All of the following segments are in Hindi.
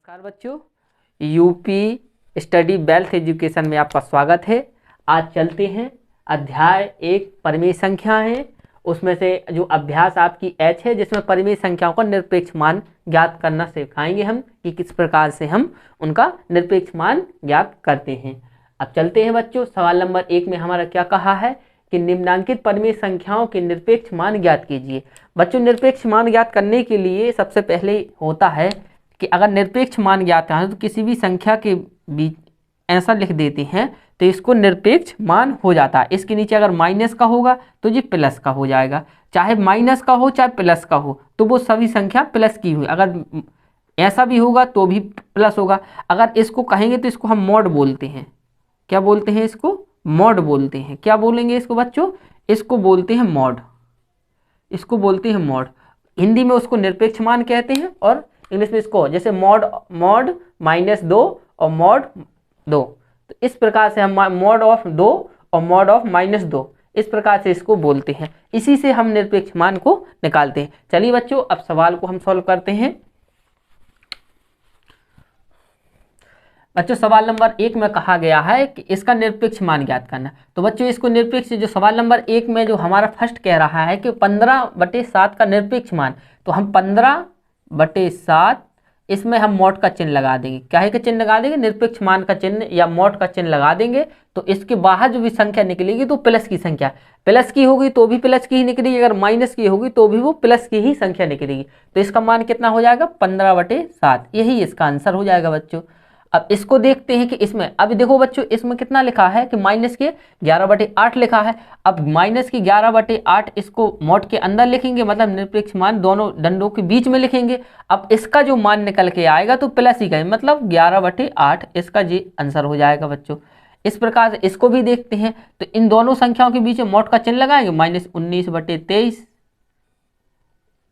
नमस्कार बच्चों, यूपी स्टडी वेल्थ एजुकेशन में आपका स्वागत है। आज चलते हैं अध्याय 1 परिमेय संख्या है, उसमें से जो अभ्यास आपकी एच है जिसमें परिमेय संख्याओं का निरपेक्ष मान ज्ञात करना सिखाएंगे हम कि किस प्रकार से हम उनका निरपेक्ष मान ज्ञात करते हैं। अब चलते हैं बच्चों, सवाल नंबर 1 में हमारा क्या कहा है कि निम्नांकित परिमेय संख्याओं के निरपेक्ष मान ज्ञात कीजिए। बच्चों, निरपेक्ष मान ज्ञात करने के लिए सबसे पहले होता है कि अगर निरपेक्ष मान ज्ञात है तो किसी भी संख्या के बीच ऐसा लिख देते हैं तो इसको निरपेक्ष मान हो जाता है। इसके नीचे अगर माइनस का होगा तो ये प्लस का हो जाएगा, चाहे माइनस का हो चाहे प्लस का हो तो वो सभी संख्या प्लस की हुई। अगर ऐसा भी होगा तो भी प्लस होगा। अगर इसको कहेंगे तो इसको हम मॉड बोलते हैं। क्या बोलते हैं? इसको मॉड बोलते हैं। क्या बोलेंगे इसको बच्चों? इसको बोलते हैं मॉड। इसको बोलते हैं मॉड। हिंदी में उसको निरपेक्ष मान कहते हैं और इंग्लिश में इसको जैसे मॉड -2 और मॉड 2, तो इस प्रकार से हम मॉड ऑफ 2 और मॉड ऑफ -2 इस प्रकार से इसको बोलते हैं। इसी से हम निरपेक्ष मान को निकालते हैं। चलिए बच्चों, अब सवाल को हम सॉल्व करते हैं। बच्चों, सवाल नंबर 1 में कहा गया है कि इसका निरपेक्ष मान ज्ञात करना। तो बच्चों, इसको निरपेक्ष जो सवाल नंबर 1 में जो हमारा फर्स्ट कह रहा है कि 15/7 का निरपेक्ष मान, तो हम 15/7 इसमें हम मॉड का चिन्ह लगा देंगे। क्या है का चिन्ह लगा देंगे? निरपेक्ष मान का चिन्ह या मॉड का चिन्ह लगा देंगे। तो इसके बाहर जो भी संख्या निकलेगी तो प्लस की संख्या, प्लस की होगी तो भी प्लस की ही निकलेगी, अगर माइनस की होगी तो भी वो प्लस की ही संख्या निकलेगी। तो इसका मान कितना हो जाएगा? 15/7। यही इसका आंसर हो जाएगा बच्चों। अब इसको देखते हैं कि इसमें, अब देखो बच्चों, इसमें कितना लिखा है कि माइनस के 11/8 लिखा है। अब माइनस की 11/8 इसको मॉड के अंदर लिखेंगे, मतलब निरपेक्ष मान दोनों डंडों के बीच में लिखेंगे। अब इसका जो मान निकल के आएगा तो प्लस ही का, मतलब 11/8 इसका जी आंसर हो जाएगा बच्चों। इस प्रकार से इसको भी देखते हैं। तो इन दोनों संख्याओं के बीच में मॉड का चिन्ह लगाएंगे, -19/23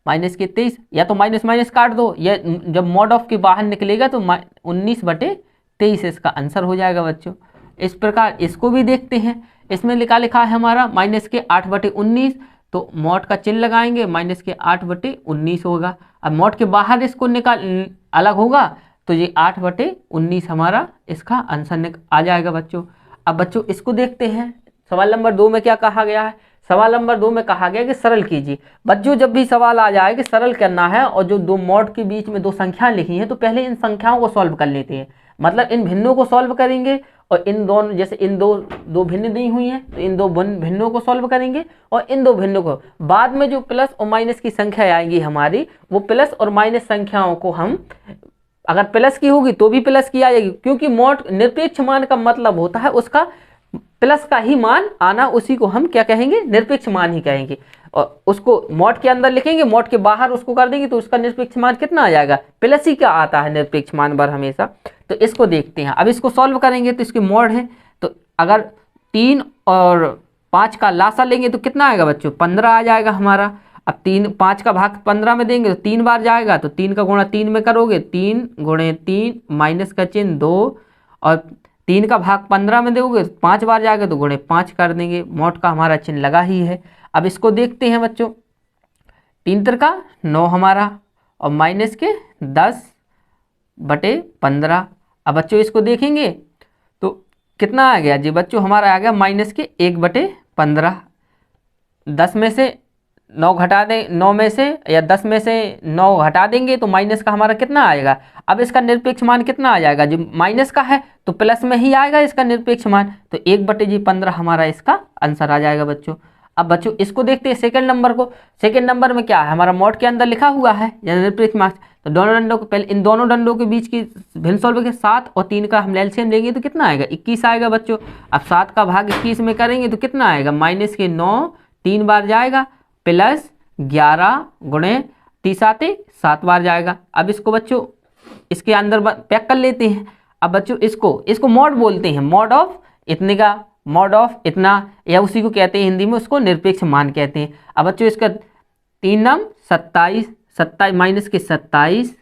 माइनस के 23, या तो माइनस माइनस काट दो, या जब मॉड ऑफ के बाहर निकलेगा तो 19/23 इसका आंसर हो जाएगा बच्चों। इस प्रकार इसको भी देखते हैं। इसमें लिखा है हमारा माइनस के 8/19, तो मॉड का चिन्ह लगाएंगे, माइनस के 8/19 होगा। अब मॉड के बाहर इसको निकाल अलग होगा तो ये 8/19 हमारा इसका आंसर आ जाएगा बच्चों। अब बच्चों इसको देखते हैं। सवाल नंबर 2 में क्या कहा गया है? सवाल नंबर 2 में कहा गया कि सरल कीजिए। बच्चों, जब भी सवाल आ जाए कि सरल करना है और जो दो मॉड के बीच में दो संख्याएं लिखी हैं तो पहले इन संख्याओं को सॉल्व कर लेते हैं, मतलब इन भिन्नों को सॉल्व करेंगे और इन दोनों, जैसे इन दो भिन्न दी हुई हैं तो इन दो भिन्नों को सॉल्व करेंगे और इन दो भिन्नों को, बाद में जो प्लस और माइनस की संख्या आएंगी हमारी, वो प्लस और माइनस संख्याओं को हम, अगर प्लस की होगी तो भी प्लस की आएगी, क्योंकि मॉड निरपेक्ष मान का मतलब होता है उसका प्लस का ही मान आना, उसी को हम क्या कहेंगे? निरपेक्ष मान ही कहेंगे। और उसको मॉड के अंदर लिखेंगे, मॉड के बाहर उसको कर देंगे तो उसका निरपेक्ष मान कितना आ जाएगा? प्लस ही का आता है निरपेक्ष मान बार हमेशा। तो इसको देखते हैं। अब इसको सॉल्व करेंगे तो इसके मॉड है, तो अगर 3 और 5 का लासा लेंगे तो कितना आएगा बच्चों? 15 आ जाएगा हमारा। अब 5 का भाग 15 में देंगे तो 3 बार जाएगा, तो 3 का गुणा 3 में करोगे, 3 × 3 माइनस का चिन्ह 2, और 3 का भाग 15 में दोगे 5 बार जाएगा तो गुणे 5 कर देंगे। मॉड का हमारा चिन्ह लगा ही है। अब इसको देखते हैं बच्चों। 3 × 9 हमारा, और माइनस के 10/15। अब बच्चों इसको देखेंगे तो कितना आ गया जी बच्चों? हमारा आ गया माइनस के 1/15। 10 में से 9 घटा दें, 9 में से या 10 में से 9 घटा देंगे तो माइनस का हमारा कितना आएगा? अब इसका निरपेक्ष मान कितना आ जाएगा? जो माइनस का है तो प्लस में ही आएगा इसका निरपेक्ष मान, तो 1/15 हमारा इसका आंसर आ जाएगा बच्चों। अब बच्चों इसको देखते हैं सेकंड नंबर को। सेकंड नंबर में क्या है? हमारा मॉड के अंदर लिखा हुआ है या निरपेक्ष मान, तो दोनों डंडों को पहले, इन दोनों डंडों के बीच की भिन्न सॉल्व के 7 और 3 का हम एलसीएम लेंगे तो कितना आएगा? 21 आएगा बच्चों। अब 7 का भाग 21 में करेंगे तो कितना आएगा? माइनस के 9 3 बार जाएगा, प्लस 11 × 3 7 बार जाएगा। अब इसको बच्चों इसके अंदर पैक कर लेते हैं। अब बच्चों इसको मॉड बोलते हैं, मॉड ऑफ इतने का, मॉड ऑफ इतना, या उसी को कहते हैं हिंदी में उसको निरपेक्ष मान कहते हैं। अब बच्चों इसका 3 9 27 माइनस के 27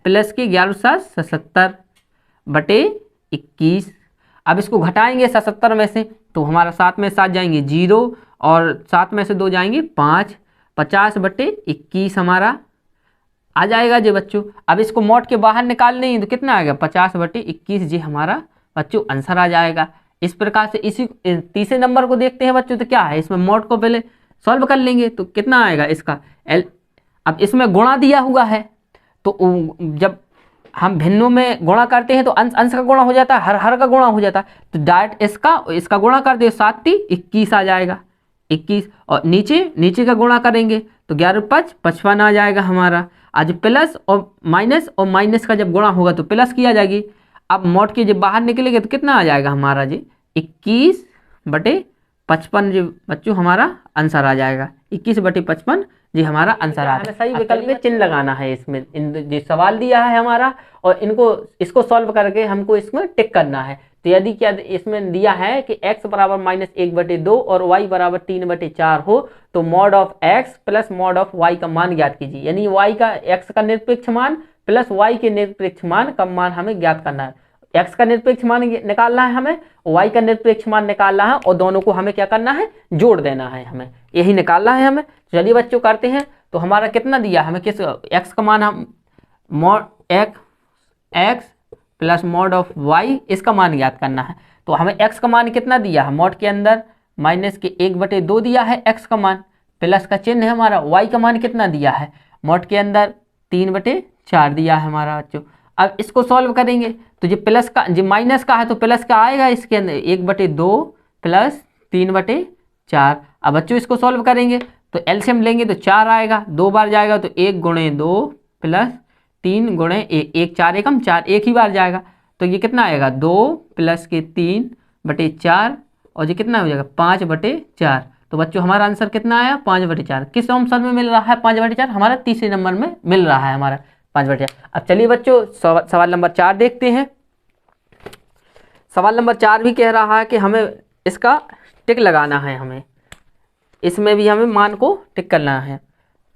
प्लस के 11 7 77/21। अब इसको घटाएंगे 77 में से तो हमारा 7 में 7 जाएंगे 0 और 7 में से 2 जाएंगे 5, 50/21 हमारा आ जाएगा जी बच्चों। अब इसको मॉड के बाहर निकाल लेंगे तो कितना आएगा 50/21 जी हमारा बच्चों आंसर आ जाएगा। इस प्रकार से इसी तीसरे नंबर को देखते हैं बच्चों। तो क्या है इसमें मॉड को पहले सॉल्व कर लेंगे तो कितना आएगा इसका एल। अब इसमें गुणा दिया हुआ है तो जब हम भिन्नों में गुणा करते हैं तो अंश अंश का गुणा हो जाता है, हर हर का गुणा हो जाता है। तो डायरेक्ट इसका गुणा कर दे 7×3=21 आ जाएगा 21, और नीचे का गुणा करेंगे तो 11×5 55 आ जाएगा हमारा। आज प्लस और माइनस का जब गुणा होगा तो प्लस की आ जाएगी। अब मॉड के जब बाहर निकलेंगे तो कितना आ जाएगा हमारा जी 21/55 जी बच्चों हमारा आंसर आ जाएगा। 21/55 जी हमारा आंसर आ हमें सही विकल्प में चिन्ह लगाना है। इसमें जो सवाल दिया है हमारा और इसको सॉल्व करके हमको इसमें टिक करना है। तो यदि क्या इसमें दिया है कि x बराबर -1/2 और y बराबर 3/4 हो तो mod of x plus mod of y का मान ज्ञात कीजिए। यानी y का x का निरपेक्ष मान प्लस y के निरपेक्ष मान का मान हमें ज्ञात करना है। x का निरपेक्ष मान निकालना है हमें, y का निरपेक्ष मान निकालना है और दोनों को हमें क्या करना है जोड़ देना है, हमें यही निकालना है हमें। चलिए बच्चों करते हैं। तो हमारा कितना दिया हमें किस x का मान हम mod x plus mod of y इसका मान ज्ञात करना है। तो हमें x का मान कितना दिया है मॉड के अंदर -1/2 दिया है x का मान, प्लस का चिन्ह है हमारा। y का मान कितना दिया है मॉड के अंदर 3/4 दिया है हमारा बच्चों। अब इसको सॉल्व करेंगे तो जो प्लस का जो माइनस का है तो प्लस का आएगा इसके अंदर 1/2 प्लस 3/4। अब बच्चों इसको सॉल्व करेंगे तो एलसीएम लेंगे तो 4 आएगा, 2 बार जाएगा तो 1×2 प्लस 3×1, 1 4 एकम 4 एक ही बार जाएगा तो ये कितना आएगा 2 प्लस के 3/4 और ये कितना हो जाएगा 5/4। तो बच्चों हमारा आंसर कितना आया 5/4। किस ऑप्शन में मिल रहा है 5/4 हमारा तीसरे नंबर में मिल रहा है हमारा 5/4। अब चलिए बच्चों सवाल नंबर 4 देखते हैं। सवाल नंबर 4 भी कह रहा है कि हमें इसका टिक लगाना है, हमें इसमें भी हमें मान को टिक करना है।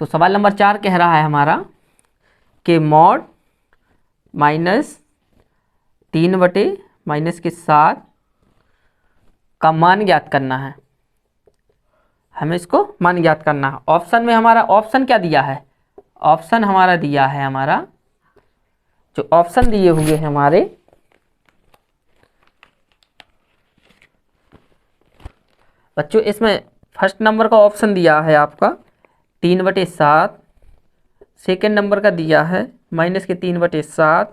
तो सवाल नंबर 4 कह रहा है हमारा कि मॉड -3/-7 का मान ज्ञात करना है, हमें इसको मान ज्ञात करना है। ऑप्शन में हमारा ऑप्शन क्या दिया है, ऑप्शन हमारा दिया है हमारा जो ऑप्शन दिए हुए हैं हमारे बच्चों, इसमें फर्स्ट नंबर का ऑप्शन दिया है आपका 3/7, सेकेंड नंबर का दिया है -3/7,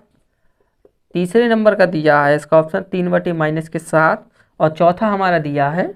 तीसरे नंबर का दिया है इसका ऑप्शन 3/-7 और चौथा हमारा दिया है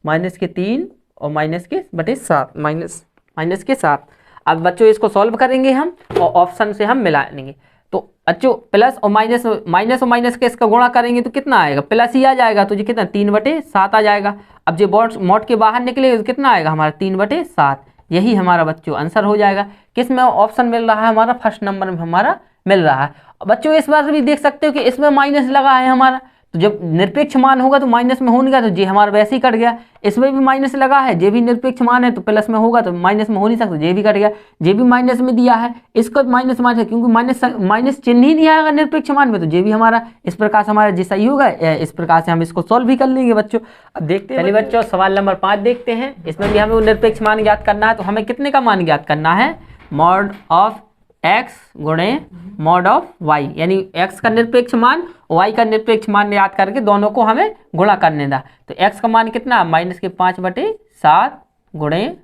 -3 और -7। अब बच्चों इसको सॉल्व करेंगे हम और ऑप्शन से हम मिला लेंगे। तो बच्चों प्लस और माइनस के इसका गुणा करेंगे तो कितना आएगा प्लस ही आ जाएगा, तो ये कितना 3/7 आ जाएगा। अब जो मॉड के बाहर निकलेगा तो कितना आएगा हमारा 3/7, यही हमारा बच्चों आंसर हो जाएगा। किस में ऑप्शन मिल रहा है हमारा फर्स्ट नंबर में हमारा मिल रहा है। बच्चों इस बार भी देख सकते हो कि इसमें माइनस लगा है हमारा, तो जब निरपेक्ष मान होगा तो माइनस में होने का तो जे हमारा वैसे ही कट गया। इसमें भी माइनस लगा है, जे भी निरपेक्ष मान है तो प्लस में होगा तो माइनस में हो नहीं सकता, जे भी कट गया। जे भी माइनस में दिया है इसको माइनस है क्योंकि माइनस चिन्ह ही नहीं आएगा निरपेक्ष मान में, तो जे भी हमारा इस प्रकार से हमारा जे सही होगा। इस प्रकार से हम इसको सॉल्व भी कर लेंगे बच्चों। अब देखते हैं चलिए बच्चों सवाल नंबर 5 देखते हैं। इसमें भी हमें निरपेक्ष मान ज्ञात करना है। तो हमें कितने का मान ज्ञात करना है मॉड ऑफ x गुणे मॉड ऑफ y, यानी x का निरपेक्ष मान y का निरपेक्ष मान याद करके दोनों को हमें गुणा करने दा। तो x का मान कितना -5/7 गुणे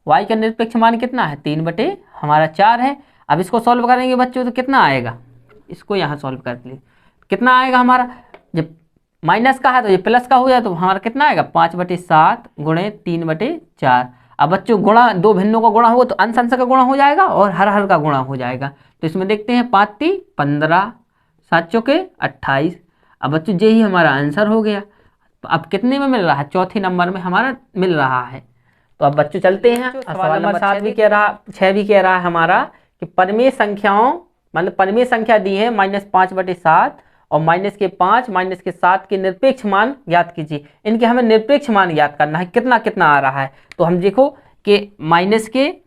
y का निरपेक्ष मान कितना है 3/4 है। अब इसको सॉल्व करेंगे बच्चों तो कितना आएगा, इसको यहाँ सॉल्व कर लिए कितना आएगा हमारा, जब माइनस का है तो ये प्लस का हो जाए तो हमारा कितना आएगा 5/7 गुणे 3/4। अब बच्चों गुणा दो भिन्नों का गुणा होगा तो अंश अंश का गुणा हो जाएगा और हर हर का गुणा हो जाएगा। तो इसमें देखते हैं 5×3 15, 7×4 28। अब बच्चों यही हमारा आंसर हो गया। अब कितने में मिल रहा है चौथे नंबर में हमारा मिल रहा है। तो अब बच्चों चलते हैं सवाल नंबर 6 भी कह रहा है हमारा कि परिमेय संख्याओं मतलब परिमेय संख्या दी है -5/7 और -5 -7 के निरपेक्ष मान ज्ञात कीजिए। इनके हमें निरपेक्ष मान ज्ञात करना है, कितना कितना आ रहा है। तो हम देखो कि -5/7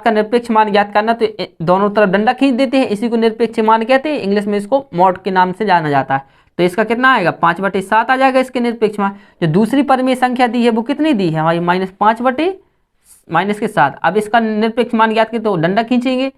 का निरपेक्ष मान ज्ञात करना, तो दोनों तरफ डंडा खींच देते हैं, इसी को निरपेक्ष मान कहते हैं, इंग्लिश में इसको मॉड के नाम से जाना जाता है। तो इसका कितना आएगा 5/7 आ जाएगा इसके निरपेक्ष मान। जो दूसरी परिमेय संख्या दी है वो कितनी दी है हमारी माइनस के 7। अब इसका निरपेक्ष मान ज्ञात की तो डंडा खींचेंगे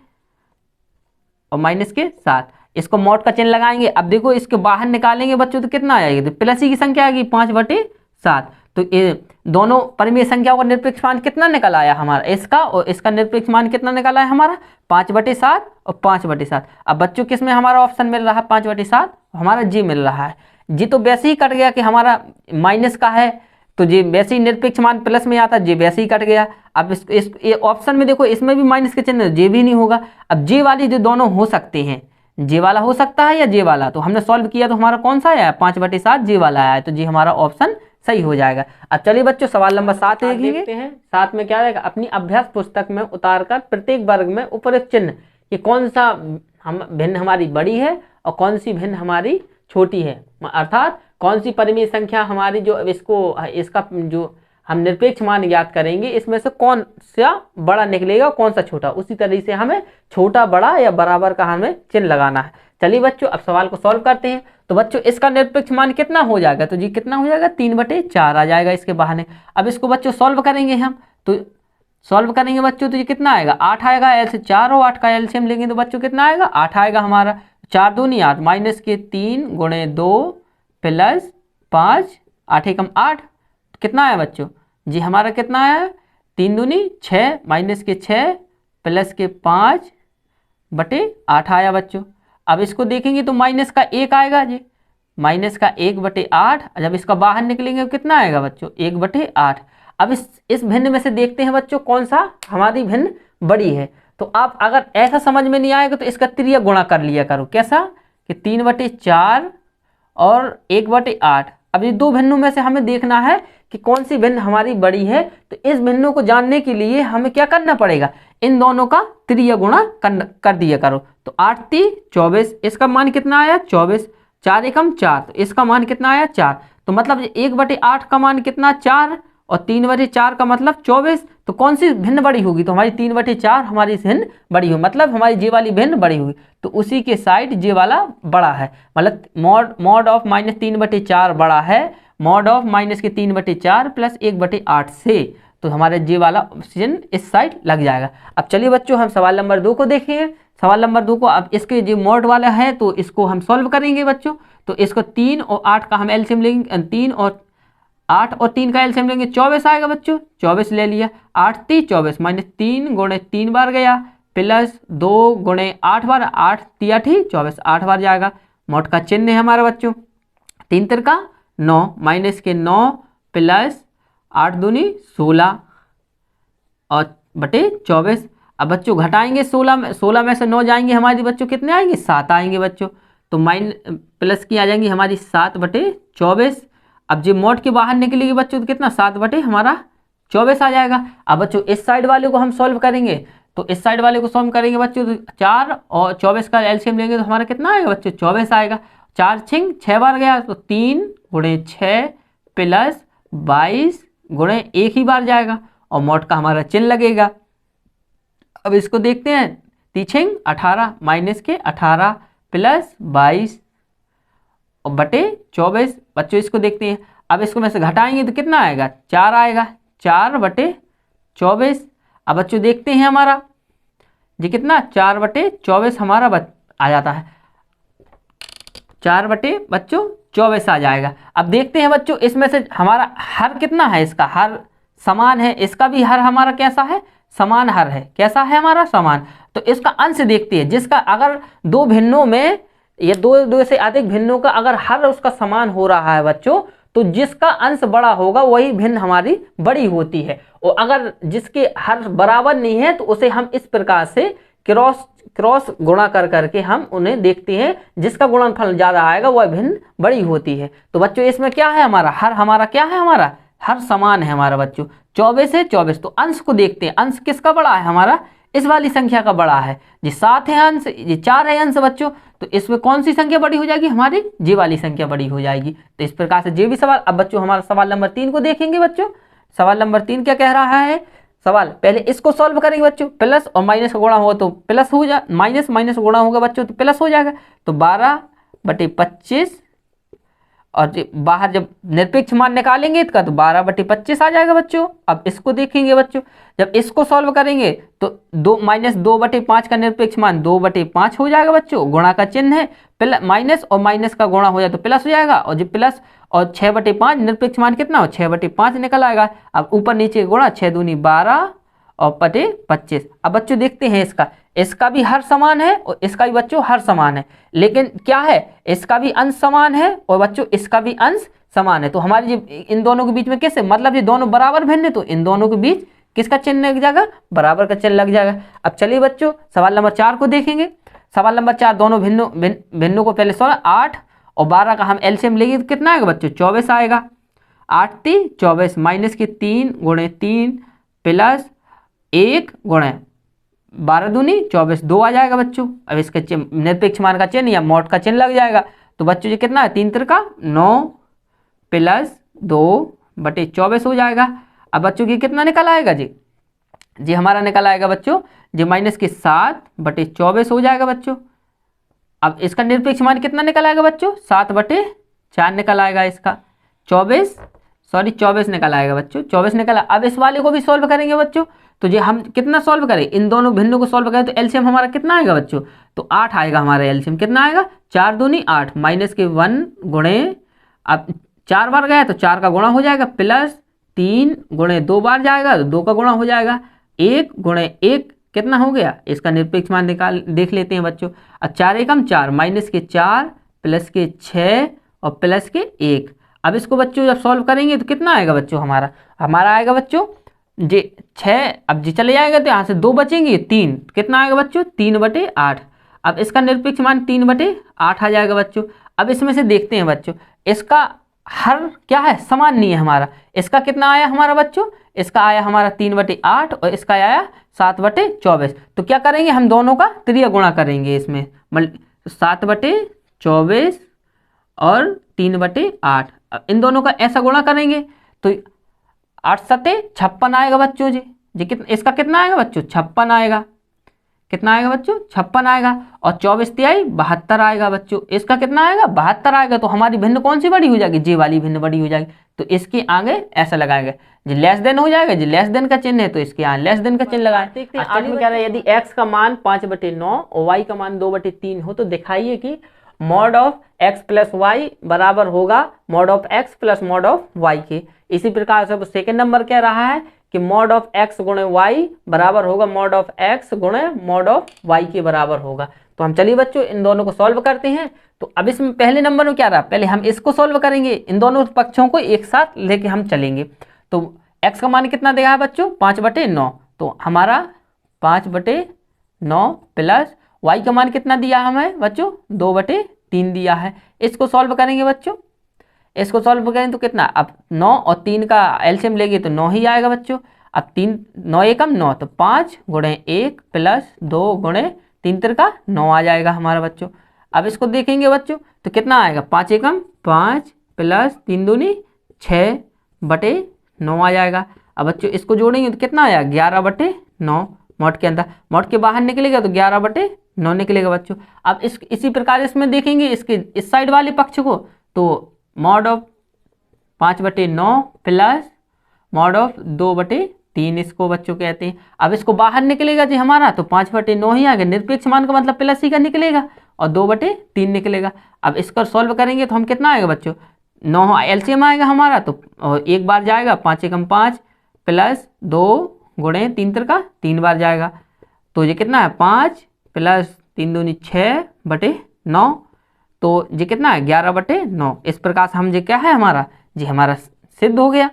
और माइनस के 7, इसको मॉड का चिन्ह लगाएंगे। अब देखो इसके बाहर निकालेंगे बच्चों तो कितना आएगी, तो प्लस ही की संख्या आएगी 5/7। तो ये दोनों परिमेय संख्याओं का निरपेक्ष मान कितना निकल आया हमारा, इसका और इसका निरपेक्ष मान कितना निकल आया हमारा 5/7 और 5/7। अब बच्चों किस में हमारा ऑप्शन मिल रहा है 5/7, हमारा जी मिल रहा है। जी तो वैसे ही कट गया कि हमारा माइनस का है तो जी वैसे ही निरपेक्ष मान प्लस में आता, जी वैसे ही कट गया। अब इस ऑप्शन में देखो इसमें भी माइनस के चिन्ह, जे भी नहीं होगा। अब जे वाली जो दोनों हो सकते हैं, जे वाला हो सकता है या जे वाला, तो हमने सॉल्व किया तो हमारा कौन सा आया 5/7 जे वाला आया, तो जी हमारा ऑप्शन सही हो जाएगा। अब चलिए बच्चों सवाल नंबर 7 देखते हैं। 7 में क्या रहेगा, अपनी अभ्यास पुस्तक में उतारकर प्रत्येक वर्ग में उपरोक्त चिन्ह कि कौन सा भिन्न हमारी बड़ी है और कौन सी भिन्न हमारी छोटी है, अर्थात कौन सी परिमेय संख्या हमारी जो इसका जो हम निरपेक्ष मान ज्ञात करेंगे इसमें से कौन सा बड़ा निकलेगा कौन सा छोटा, उसी तरीके से हमें छोटा बड़ा या बराबर का हमें चिन्ह लगाना है। चलिए बच्चों अब सवाल को सॉल्व करते हैं। तो बच्चों इसका निरपेक्ष मान कितना हो जाएगा, तो जी कितना हो जाएगा 3/4 आ जाएगा इसके बहाने। अब इसको बच्चों सॉल्व करेंगे हम, तो सॉल्व करेंगे बच्चों तो ये कितना आएगा 8 आएगा। ऐसे 4 और 8 का एलसीएम लेंगे तो बच्चों कितना आएगा 8 आएगा हमारा। 4 दूनी 8 माइनस के 3 गुणे 2 प्लस 5 8 एकम 8 कितना आया बच्चों जी हमारा कितना आया 3 दूनी 6 माइनस के 6 प्लस के 5/8 आया बच्चों। अब इसको देखेंगे तो माइनस का 1 आएगा जी, माइनस का 1/8। जब इसका बाहर निकलेंगे तो कितना आएगा बच्चों 1/8। अब इस भिन्न में से देखते हैं बच्चों कौन सा हमारी भिन्न बड़ी है। तो आप अगर ऐसा समझ में नहीं आएगा तो इसका त्रिया गुणा कर लिया करो, कैसा कि 3/4 और 1/8। अब ये दो भिन्नों में से हमें देखना है कि कौन सी भिन्न हमारी बड़ी है। तो इस भिन्नों को जानने के लिए हमें क्या करना पड़ेगा, इन दोनों का त्रिया गुणा कर दिया करो। तो 8 × 24, इसका मान कितना आया 24, 4 एकम 4, तो इसका मान कितना आया 4। तो मतलब 1/8 का मान कितना 4 और 3/4 का मतलब 24। तो कौन सी भिन्न बड़ी होगी, तो हमारी 3/4 हमारी भिन्न बड़ी होगी, मतलब हमारी जे वाली भिन्न बड़ी होगी। तो उसी के साइड जे वाला बड़ा है, मतलब मॉड ऑफ -3/4 बड़ा है मॉड ऑफ माइनस के 3/4 प्लस 1/8 से। तो हमारे जे वाला ऑप्शन इस साइड लग जाएगा। अब चलिए बच्चों हम सवाल नंबर 2 को देखेंगे। सवाल नंबर 2 को अब इसके जो मॉड वाला है तो इसको हम सॉल्व करेंगे बच्चों। तो इसको 3 और 8 का हम एलसीएम लेंगे, 3 और 8 और 3 का एलसीएम लेंगे, 24 आएगा बच्चों। 24 ले लिया, 8 × 24 माइनस 3 गुणे 3 बार गया प्लस 2 गुणे 8 बार, 8 × 8 = 24, 8 बार जाएगा। मॉड का चिन्ह है हमारा बच्चों 3 × 3 = 9 माइनस के 9 प्लस 8 दूनी 16 और बटे 24। अब बच्चों घटाएंगे 16 में से 9 जाएंगे हमारी बच्चों कितने आएंगे 7 आएंगे बच्चों। तो प्लस की आ जाएंगी हमारी 7/24। अब जो मॉड के बाहर निकलेगी बच्चों तो कितना 7/24 आ जाएगा। अब बच्चों इस साइड वाले को हम सॉल्व करेंगे, तो इस साइड वाले को सॉल्व करेंगे बच्चों तो 4 और 24 का एलसीएम लेंगे तो हमारा कितना आएगा बच्चों 24 आएगा। 4 × 6 बार गया तो 3 × 6 प्लस 22 गुणे 1 ही बार जाएगा और मॉड का हमारा चिन्ह लगेगा। अब इसको देखते हैं 3 × 18 माइनस के 18 प्लस 22 और बटे 24। बच्चों इसको देखते हैं, अब इसको में से घटाएंगे तो कितना आएगा 4 आएगा, 4/24। अब बच्चों देखते हैं हमारा जी कितना 4/24 हमारा आ जाता है, 4/24 आ जाएगा। अब देखते हैं बच्चों इसमें से हमारा हर कितना है, इसका हर समान है, इसका भी हर हमारा कैसा है समान हर है, कैसा है हमारा समान। तो इसका अंश देखते हैं, जिसका अगर दो भिन्नों में या दो से अधिक भिन्नों का अगर हर उसका समान हो रहा है बच्चों तो जिसका अंश बड़ा होगा वही भिन्न हमारी बड़ी होती है। और अगर जिसके हर बराबर नहीं है तो उसे हम इस प्रकार से क्रॉस गुणा कर करके हम उन्हें देखते हैं, जिसका गुणनफल ज्यादा आएगा वह भिन्न बड़ी होती है। तो बच्चों इसमें क्या है हमारा हर, हमारा क्या है हमारा हर समान है हमारा बच्चों 24 है 24। तो अंश को देखते हैं, अंश किसका बड़ा है हमारा इस वाली संख्या का बड़ा है जी 7 है अंश, ये 4 है अंश बच्चों। तो इसमें कौन सी संख्या बड़ी हो जाएगी हमारी जे वाली संख्या बड़ी हो जाएगी। तो इस प्रकार से जे भी सवाल। अब बच्चों हमारा सवाल नंबर 3 को देखेंगे बच्चों। सवाल नंबर 3 क्या कह रहा है, सवाल पहले इसको सॉल्व करेंगे बच्चों, प्लस और माइनस का गुणा होगा तो प्लस हो जाए, माइनस गुणा होगा बच्चों तो प्लस हो जाएगा। तो 12/25 और बाहर जब निरपेक्ष मान निकालेंगे इसका तो 12/25 आ जाएगा बच्चों। अब इसको देखेंगे बच्चों, जब इसको सॉल्व करेंगे तो 2-2/5 का निरपेक्ष मान 2/5 हो जाएगा बच्चों। गुणा का चिन्ह है, प्लस माइनस और माइनस का गुणा हो जाए तो प्लस हो जाएगा, और जब प्लस और 6/5 निरपेक्ष मान कितना हो 6/5 निकल आएगा। अब ऊपर नीचे गुणा 6 दूनी 12 और बटे 25। अब बच्चों देखते हैं इसका भी हर समान है और इसका भी बच्चों हर समान है, लेकिन क्या है इसका भी अंश समान है और बच्चों इसका भी अंश समान है। तो हमारे इन दोनों के बीच में कैसे, मतलब ये दोनों बराबर भिन्न है तो इन दोनों के बीच किसका चिन्ह लग जाएगा, बराबर का चिन्ह लग जाएगा। अब चलिए बच्चों सवाल नंबर 4 को देखेंगे। सवाल नंबर 4 दोनों भिन्नों को पहले 16 8 और 12 का हम एलसीएम लेंगे तो कितना आएगा बच्चों 24 आएगा। 8 3 24 माइनस के 3 गुणे 3 प्लस 1 गुणे 12 दूनी 24 2 आ जाएगा बच्चों। अब इसका निरपेक्ष मान का चिन्ह या मॉड का चिन्ह लग जाएगा। तो बच्चों ये कितना है 3 3 9 प्लस 2/24 हो जाएगा। अब बच्चों की कितना निकल आएगा जी हमारा निकल आएगा बच्चों जी माइनस के 7/24 हो जाएगा बच्चों। अब इसका निरपेक्ष मान कितना निकल आएगा बच्चों 7/4 निकल आएगा। इसका 24 निकल आएगा बच्चों, 24 निकला। अब इस वाले को भी सॉल्व करेंगे बच्चों, तो ये हम कितना सॉल्व करें, इन दोनों भिन्नों को सॉल्व करें तो एलसीएम हमारा कितना आएगा बच्चों, तो 8 आएगा हमारा एलसीएम। कितना आएगा 4 दूनी 8 माइनस के 1 गुणे, अब 4 बार गया तो 4 का गुणा हो जाएगा, प्लस 3 गुणे 2 बार जाएगा तो 2 का गुणा हो जाएगा, 1 गुणे 1 कितना हो गया, इसका निरपेक्ष मान निकाल देख लेते हैं बच्चों। अब 4 एकम 4 माइनस के 4 प्लस के 6 और प्लस के 1। अब इसको बच्चों जब सॉल्व करेंगे तो कितना आएगा बच्चों हमारा आएगा बच्चों जी 6। अब जी चले जाएगा तो यहाँ से 2 बचेंगे 3, कितना आएगा बच्चों 3/8। अब इसका निरपेक्ष मान 3/8 आ जाएगा बच्चों। अब इसमें से देखते हैं बच्चों इसका हर क्या है समान नहीं है हमारा। इसका कितना आया हमारा बच्चों, इसका आया हमारा 3/8 और इसका आया 7/24। तो क्या करेंगे हम दोनों का त्रिया गुणा करेंगे इसमें, 7/24 और 3/8। इन दोनों का ऐसा गुणा करेंगे तो 8 सते 56 आएगा बच्चों जी इसका कितना आएगा बच्चों 56 आएगा। कितना आएगा बच्चों 56 आएगा। और 24 तिहाई 72 आएगा बच्चों। इसका कितना आएगा 72 आएगा। तो हमारी भिन्न कौन सी बड़ी हो जाएगी, जे वाली भिन्न बड़ी हो जाएगी। तो इसके आगे ऐसा लगाएंगे जी लेस देन हो जाएगा, जी लेस देन का चिन्ह है तो इसके आगे लेस देन का चिन्ह लगाएं। देखते हैं 8 में क्या रहा है, यदि x का मान 5/9 और y का मान 2/3 हो तो दिखाइए कि mod of x plus Y बराबर होगा mod of x plus mod of y के। इसी प्रकार से सेकेंड नंबर कह रहा है कि मॉड ऑफ x गुणे y बराबर होगा मॉड ऑफ x गुणे मॉड ऑफ y के बराबर होगा। तो हम चलिए बच्चों इन दोनों को सॉल्व करते हैं। तो अब इसमें पहले नंबर में क्या रहा, पहले हम इसको सॉल्व करेंगे, इन दोनों पक्षों को एक साथ लेके हम चलेंगे। तो x का मान कितना देगा बच्चों 5/9, तो हमारा 5/9 प्लस y का मान कितना दिया हमें बच्चों 2/3 दिया है। इसको सॉल्व करेंगे बच्चों, इसको सॉल्व करें तो कितना, अब 9 और 3 का एलसीएम लेंगे तो 9 ही आएगा बच्चों। अब 3 9 एकम 9 तो 5 गुणे 1 प्लस 2 गुणे 3 तिरका 9 आ जाएगा हमारा बच्चों। अब इसको देखेंगे बच्चों तो कितना आएगा 5 एकम 5 प्लस 3 दूनी 6/9 आ जाएगा। अब बच्चों इसको जोड़ेंगे तो कितना आया 11/9 मॉड के अंदर, मॉड के बाहर निकलेगा तो 11/9 निकलेगा बच्चों। अब इसी प्रकार इसमें देखेंगे इसके इस साइड वाले पक्ष को, तो mod of 5/9 plus mod of 2/3 इसको बच्चों कहते हैं। अब इसको बाहर निकलेगा जी हमारा तो 5/9 ही आएगा, निरपेक्ष मान का मतलब प्लस ही का निकलेगा और 2/3 निकलेगा। अब इसका सॉल्व करेंगे तो हम कितना आएगा बच्चों 9 एलसीएम आएगा हमारा, तो एक बार जाएगा 5 एकम 5 प्लस 2 गुणे 3 तिरका 3 बार जाएगा, तो ये कितना है 5 प्लस 3 दूनी 6/9, तो ये कितना है 11/9। इस प्रकार से हम ये क्या है हमारा जी हमारा सिद्ध हो गया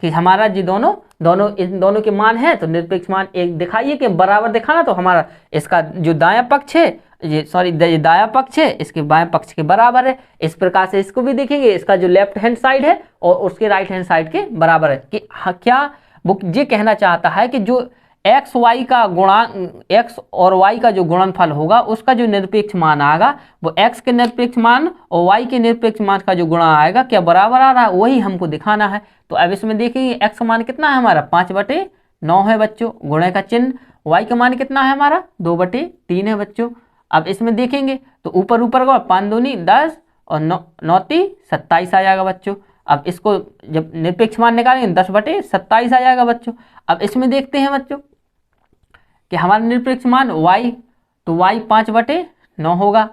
कि हमारा जी इन दोनों के मान है तो निरपेक्ष मान एक दिखाइए कि बराबर दिखाना। तो हमारा इसका जो दायां पक्ष है ये दायां पक्ष है इसके बाएं पक्ष के बराबर है। इस प्रकार से इसको भी देखेंगे, इसका जो लेफ्ट हैंड साइड है और उसके राइट हैंड साइड के बराबर है। कि क्या वो ये कहना चाहता है कि जो x y का गुणांक x और y का जो गुणनफल होगा उसका जो निरपेक्ष मान आएगा वो x के निरपेक्ष मान और y के निरपेक्ष मान का जो गुणा आएगा क्या बराबर आ रहा है, वही हमको दिखाना है। तो अब इसमें देखेंगे x का मान कितना है हमारा 5/9 है बच्चों, गुणे का चिन्ह, y का मान कितना है हमारा 2/3 है बच्चों। अब इसमें देखेंगे तो ऊपर का 5 दूनी 10 और 9×3 = 27 आ जाएगा बच्चों। अब इसको जब निरपेक्ष मान निकालेंगे 10/27 आ जाएगा बच्चों। अब इसमें देखते हैं बच्चों कि हमारा निरपेक्ष मान y, तो y 5/9 होगा,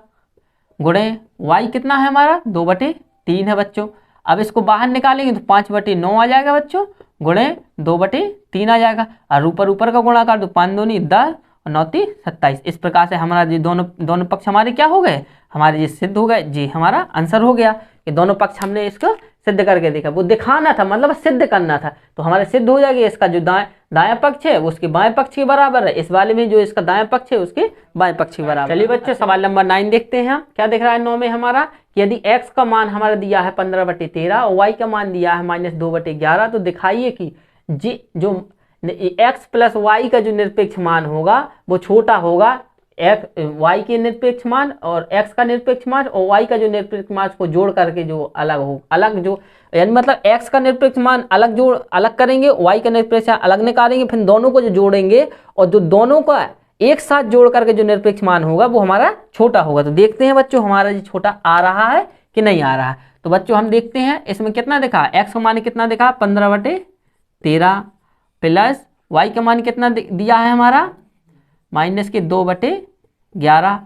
गुणे y कितना है हमारा 2/3 है बच्चों। अब इसको बाहर निकालेंगे तो 5/9 आ जाएगा बच्चों, गुणे 2/3 आ जाएगा, और ऊपर का गुणा कर दो, 5 दूनी 10 और 9×3 = 27। इस प्रकार से हमारा जी दोनों पक्ष हमारे क्या हो गए, हमारे जी सिद्ध हो गए जी, हमारा आंसर हो गया कि दोनों पक्ष हमने इसको सिद्ध करके देखा। वो दिखाना था मतलब सिद्ध करना था, तो हमारे सिद्ध हो जाएगी। इसका जो दायां पक्ष है उसके बाएं पक्ष के बराबर है, इस वाले में जो इसका दायां पक्ष है उसके बाएं पक्ष के बराबर। चलिए बच्चों सवाल नंबर 9 देखते हैं। क्या दिख रहा है 9 में हमारा कि यदि x का मान हमारा दिया है 15/13 और y का मान दिया है -2/11, तो दिखाइए कि जी जो x + y का जो निरपेक्ष मान होगा वो छोटा होगा y के निरपेक्ष मान और x का निरपेक्ष मान और y का जो निरपेक्ष मान को जोड़ करके जो अलग जो यानी मतलब x का निरपेक्ष मान अलग करेंगे, y का निरपेक्ष अलग निकालेंगे, फिर दोनों को जो जोड़ेंगे और जो दोनों का एक साथ जोड़ करके जो निरपेक्ष मान होगा वो हमारा छोटा होगा। तो देखते हैं बच्चों हमारा जो छोटा आ रहा है कि नहीं आ रहा है। तो बच्चों हम देखते हैं इसमें कितना दिखा, x का मान कितना दिखा 15/13 प्लस y का मान कितना दिया है हमारा -2/11।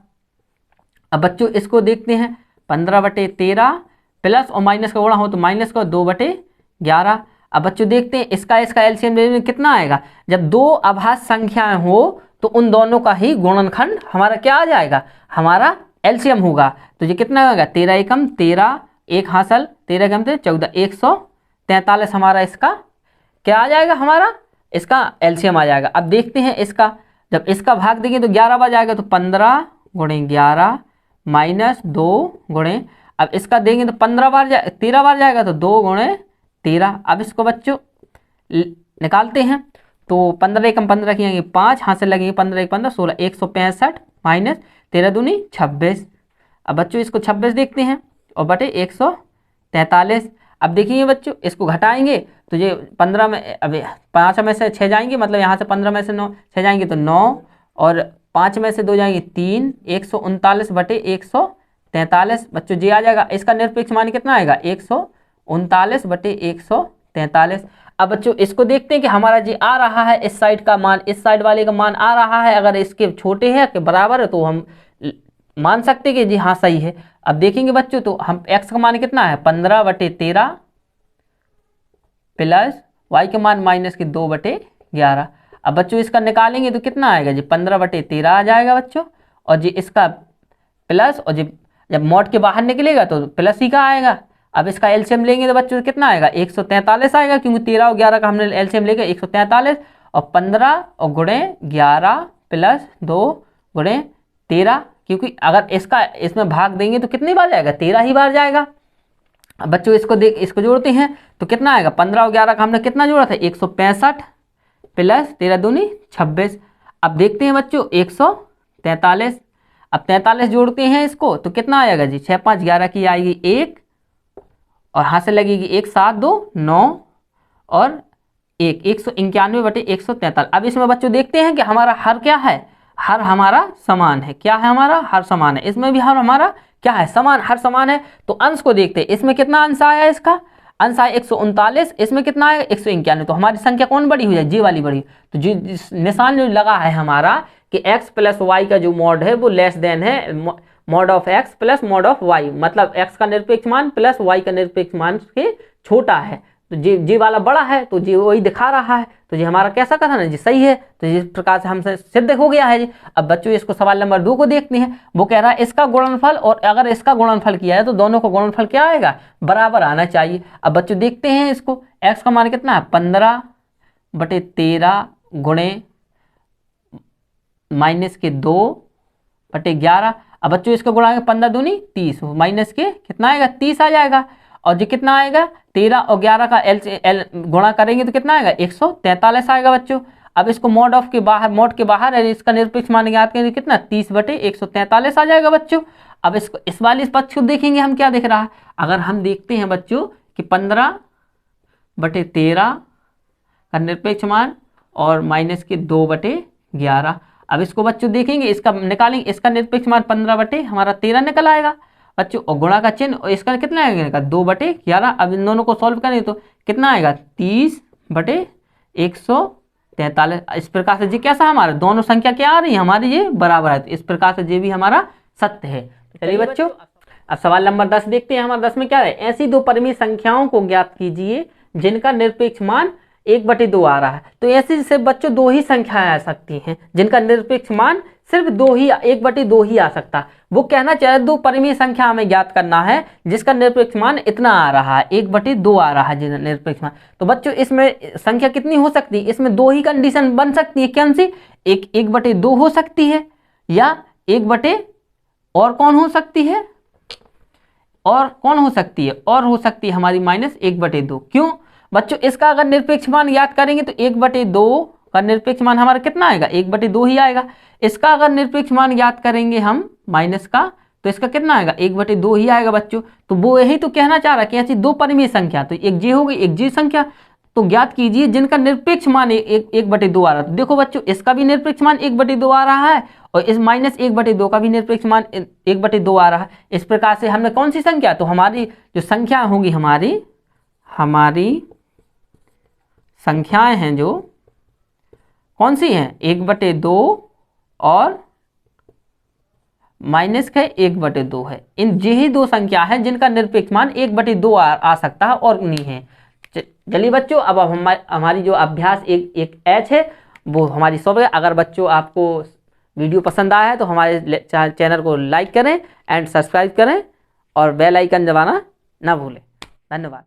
अब बच्चों इसको देखते हैं 15/13 प्लस और माइनस का गुणा हो तो माइनस का 2/11। अब बच्चों देखते हैं इसका एलसीएम कितना आएगा। जब दो अभाज्य संख्याएं हो तो उन दोनों का ही गुणनखंड हमारा क्या आ जाएगा, हमारा एलसीएम होगा। तो ये कितना होगा 13 एकम 13, 1 हासिल 13 एकम 14, 143 हमारा इसका क्या आ जाएगा, हमारा इसका एलसीएम आ जाएगा। अब देखते हैं इसका, जब इसका भाग देंगे तो 11 बार जाएगा, तो 15 × 11 -2 गुणे, अब इसका देंगे तो 13 बार जाएगा तो 2 × 13। अब इसको बच्चों निकालते हैं तो 15 एकम 15 किएंगे 5, हासिल लगेंगे 15 एक 15 16, 165 माइनस 13 दूनी 26। अब बच्चों इसको 26 देखते हैं और बटे 143। अब देखिए बच्चों इसको घटाएंगे तो ये 15 में, अब 5 में से 6 जाएंगे, मतलब यहाँ से 15 में से 6 जाएंगे तो 9, और 5 में से 2 जाएंगे 3, 139 बटे 143 बच्चों जी आ जाएगा। इसका निरपेक्ष मान कितना आएगा 139 बटे 143। अब बच्चों इसको देखते हैं कि हमारा जी आ रहा है इस साइड का मान, इस साइड वाले का मान आ रहा है, अगर इसके छोटे है के बराबर है तो हम मान सकते हैं कि जी हाँ सही है। अब देखेंगे बच्चों तो हम x का मान कितना है 15/13 प्लस y का मान -2/11। अब बच्चों इसका निकालेंगे तो कितना आएगा जी 15/13 आ जाएगा बच्चों, और जी इसका प्लस, और जी जब मॉड के बाहर निकलेगा तो प्लस ही का आएगा। अब इसका एलसीएम लेंगे तो बच्चों कितना आएगा 143 आएगा, क्योंकि 13 और 11 का हमने एलसीएम लेगा 143, और 15 और गुणे 11 प्लस 2 गुणे 13, क्योंकि अगर इसमें भाग देंगे तो कितनी बार जाएगा 13 ही बार जाएगा। अब बच्चों इसको जोड़ते हैं तो कितना आएगा 15 और 11 का हमने कितना जोड़ा था 165 प्लस 13 दूनी 26। अब देखते हैं बच्चों 143, अब 43 जोड़ते हैं इसको तो कितना आएगा जी 6 5 11 की आएगी 1, और हासिल लगेगी 1 7 2 9 और 191 बटे 143। अब इसमें बच्चों देखते हैं कि हमारा हर क्या है, हर हमारा समान है। क्या है हमारा हर समान है, इसमें भी हर हमारा क्या है समान, हर समान है। तो अंश को देखते हैं, इसमें कितना अंश आया, इसका अंश आया 139, इसमें कितना आएगा 191। तो हमारी संख्या कौन बड़ी हुई है जी वाली बड़ी। तो जी निशान जो लगा है हमारा कि x + y का जो मॉड है वो लेस देन है mod of x plus mod of y, मतलब x का निरपेक्ष मान प्लस y का निरपेक्ष मान के छोटा है, तो जी वाला बड़ा है, तो जी वही दिखा रहा है। तो जी हमारा कैसा कथन है जी सही है। तो इस प्रकार से हमसे सिद्ध हो गया है जी। अब बच्चों इसको सवाल नंबर 2 को देखते हैं। वो कह रहा है इसका गुणनफल, और अगर इसका गुणनफल किया है तो दोनों का गुणनफल क्या आएगा बराबर आना चाहिए। अब बच्चों देखते हैं इसको, x का मान कितना है 15/13 गुणे -2/11। अब बच्चों इसका गुणा 15 दूनी 30, माइनस के कितना आएगा 30 आ जाएगा, और जो कितना आएगा 13 और 11 का गुणा करेंगे तो कितना आएगा 143 आएगा बच्चों। अब इसको मॉड के बाहर इसका निरपेक्ष मान ज्ञात करेंगे तो कितना 30/143 आ जाएगा बच्चों। अब इसको इस वाले पक्ष को देखेंगे हम क्या दिख रहा है। अगर हम देखते हैं बच्चों कि 15/13 का निरपेक्ष मान और -2/11। अब इसको बच्चों देखेंगे, इसका निकालेंगे, इसका निरपेक्ष मान 15/13 निकल आएगा, बच्चों, और गुणा का चिन्ह, और इसका कितना आएगा 2/11। अब इन दोनों को सॉल्व करें तो कितना आएगा 30/143। इस प्रकार से जी कैसा हमारा दोनों संख्या क्या आ रही है हमारी, ये बराबर है, तो इस प्रकार से ये भी हमारा सत्य है। चलिए बच्चों, अब सवाल नंबर 10 देखते हैं। हमारा 10 में क्या है, ऐसी दो परिमेय संख्याओं को ज्ञात कीजिए जिनका निरपेक्ष मान 1/2 आ रहा है। तो ऐसे सिर्फ बच्चों दो ही संख्याएं आ सकती हैं जिनका निरपेक्ष मान सिर्फ 1/2 ही आ सकता है। वो कहना चाहे दो परिमेय संख्या हमें ज्ञात करना है जिसका निरपेक्ष मान इतना आ रहा है, 1/2 आ रहा है जिसका निरपेक्ष मान। तो बच्चों इसमें संख्या कितनी हो सकती है, इसमें दो ही कंडीशन बन सकती है। कौन सी, 1/2 हो सकती है, या 1 और कौन हो सकती है, और कौन हो सकती है, और हो सकती है हमारी -1/2। क्यों बच्चों, इसका अगर निरपेक्ष मान याद करेंगे तो 1/2 का निरपेक्ष मान हमारा कितना आएगा, 1/2 ही आएगा। इसका अगर निरपेक्ष मान याद करेंगे हम माइनस का, तो इसका कितना आएगा 1/2 ही आएगा बच्चों। तो वो यही तो कहना चाह रहा है कि ऐसी दो परिमेय संख्या, तो एक जे हो गई एक जी संख्या, तो ज्ञात कीजिए जिनका निरपेक्ष मान 1/2 आ रहा है। तो देखो बच्चों, इसका भी निरपेक्ष मान 1/2 आ रहा है, और इस -1/2 का भी निरपेक्ष मान 1/2 आ रहा है। इस प्रकार से हमने कौन सी संख्या, तो हमारी जो संख्या होगी हमारी संख्याएं हैं जो कौन सी हैं, 1/2 और -1/2 है। इन यही दो संख्या है जिनका निरपेक्ष मान 1/2 आ सकता है और नहीं है। चलिए बच्चों, अब हमारी जो अभ्यास एक एच है वो हमारी सब है। अगर बच्चों आपको वीडियो पसंद आया है तो हमारे चैनल को लाइक करें एंड सब्सक्राइब करें और बेल आइकन दबाना ना भूलें। धन्यवाद।